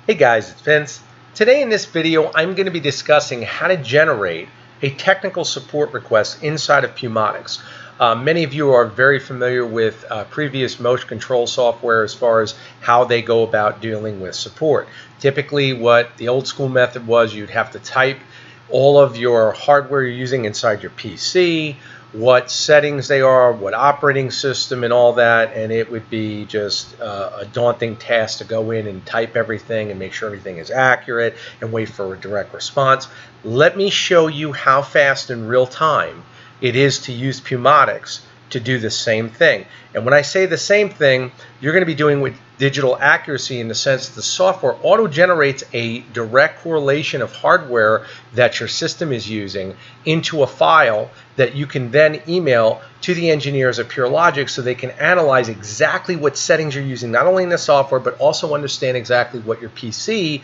Hey guys, it's Vince. Today in this video, I'm going to be discussing how to generate a technical support request inside of Pumotix. Many of you are very familiar with previous motion control software as far as how they go about dealing with support. Typically, what the old school method was, you'd have to type all of your hardware you're using inside your PC, what settings they are, what operating system and all that, and it would be just a daunting task to go in and type everything and make sure everything is accurate and wait for a direct response. Let me show you how fast in real time it is to use Pumotix to do the same thing. And when I say the same thing, you're going to be doing with digital accuracy in the sense that the software auto-generates a direct correlation of hardware that your system is using into a file that you can then email to the engineers at PureLogic so they can analyze exactly what settings you're using, not only in the software, but also understand exactly what your PC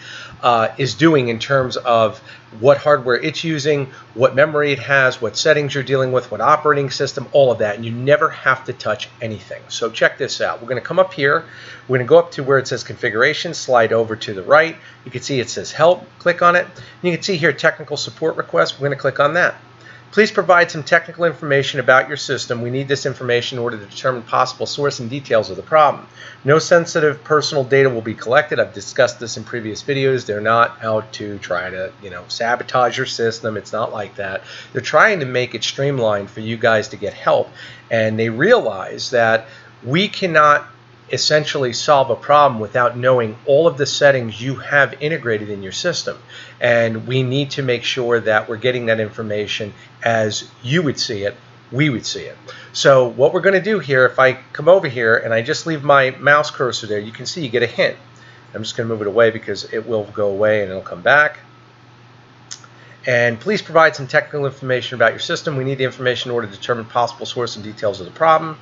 is doing in terms of what hardware it's using, what memory it has, what settings you're dealing with, what operating system, all of that, and you never have to touch anything. So check this out. We're going to come up here. We're going to go up to where it says configuration, slide over to the right. You can see it says help. Click on it. And you can see here technical support request. We're going to click on that. Please provide some technical information about your system. We need this information in order to determine possible source and details of the problem. No sensitive personal data will be collected. I've discussed this in previous videos. They're not out to try to, sabotage your system. It's not like that. They're trying to make it streamlined for you guys to get help. And they realize that we cannot essentially solve a problem without knowing all of the settings you have integrated in your system. And we need to make sure that we're getting that information as you would see it, we would see it. So what we're going to do here, if I come over here and I just leave my mouse cursor there, you can see you get a hint. I'm just going to move it away because it will go away and it'll come back. And please provide some technical information about your system. We need the information in order to determine possible source and details of the problem.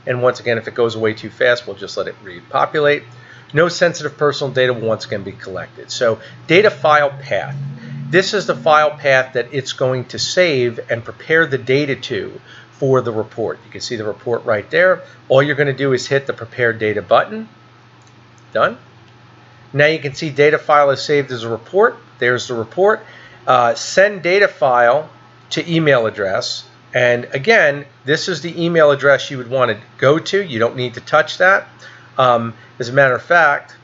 And once again, if it goes away too fast, we'll just let it repopulate. No sensitive personal data will once again be collected. So data file path. This is the file path that it's going to save and prepare the data to for the report. You can see the report right there. All you're going to do is hit the prepare data button. Done. Now you can see data file is saved as a report. There's the report. Send data file to email address. And again, this is the email address you would want to go to. You don't need to touch that. As a matter of fact,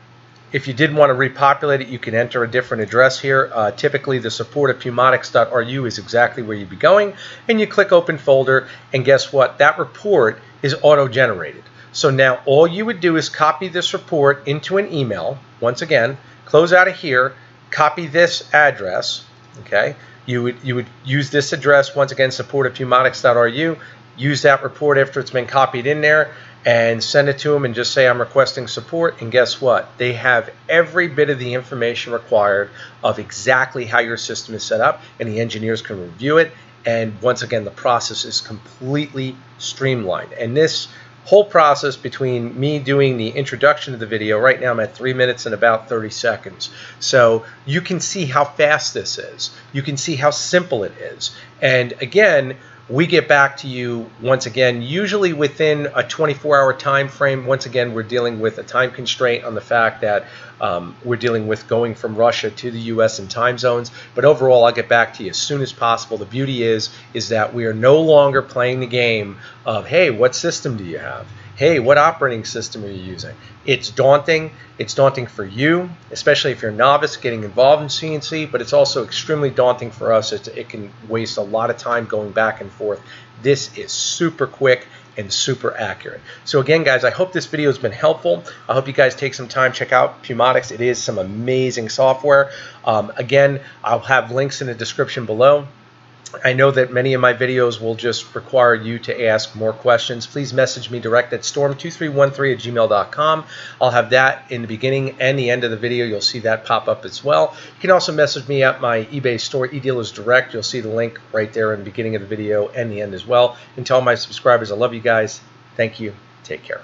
if you did want to repopulate it, you can enter a different address here. Typically, the support at pumotix.ru is exactly where you'd be going. And you click Open Folder, and guess what? That report is auto-generated. So now all you would do is copy this report into an email. Once again, close out of here, copy this address, okay? You would use this address, once again, support at pumotix.ru, use that report after it's been copied in there, and send it to them and just say, I'm requesting support. And guess what? They have every bit of the information required of exactly how your system is set up, and the engineers can review it. And once again, the process is completely streamlined. And this whole process between me doing the introduction of the video, right now I'm at 3 minutes and about 30 seconds. So you can see how fast this is. You can see how simple it is. And again, we get back to you once again, usually within a 24-hour time frame. Once again, we're dealing with a time constraint on the fact that we're dealing with going from Russia to the U.S. in time zones. But overall, I'll get back to you as soon as possible. The beauty is that we are no longer playing the game of, hey, what system do you have? Hey, what operating system are you using? It's daunting. It's daunting for you, especially if you're a novice getting involved in CNC, but it's also extremely daunting for us. It can waste a lot of time going back and forth. This is super quick and super accurate. So again, guys, I hope this video has been helpful. I hope you guys take some time, check out Pumotix. It is some amazing software. Again, I'll have links in the description below. I know that many of my videos will just require you to ask more questions. Please message me direct at storm2313@gmail.com. I'll have that in the beginning and the end of the video. You'll see that pop up as well. You can also message me at my eBay store, eDealers Direct. You'll see the link right there in the beginning of the video and the end as well. And tell my subscribers I love you guys. Thank you. Take care.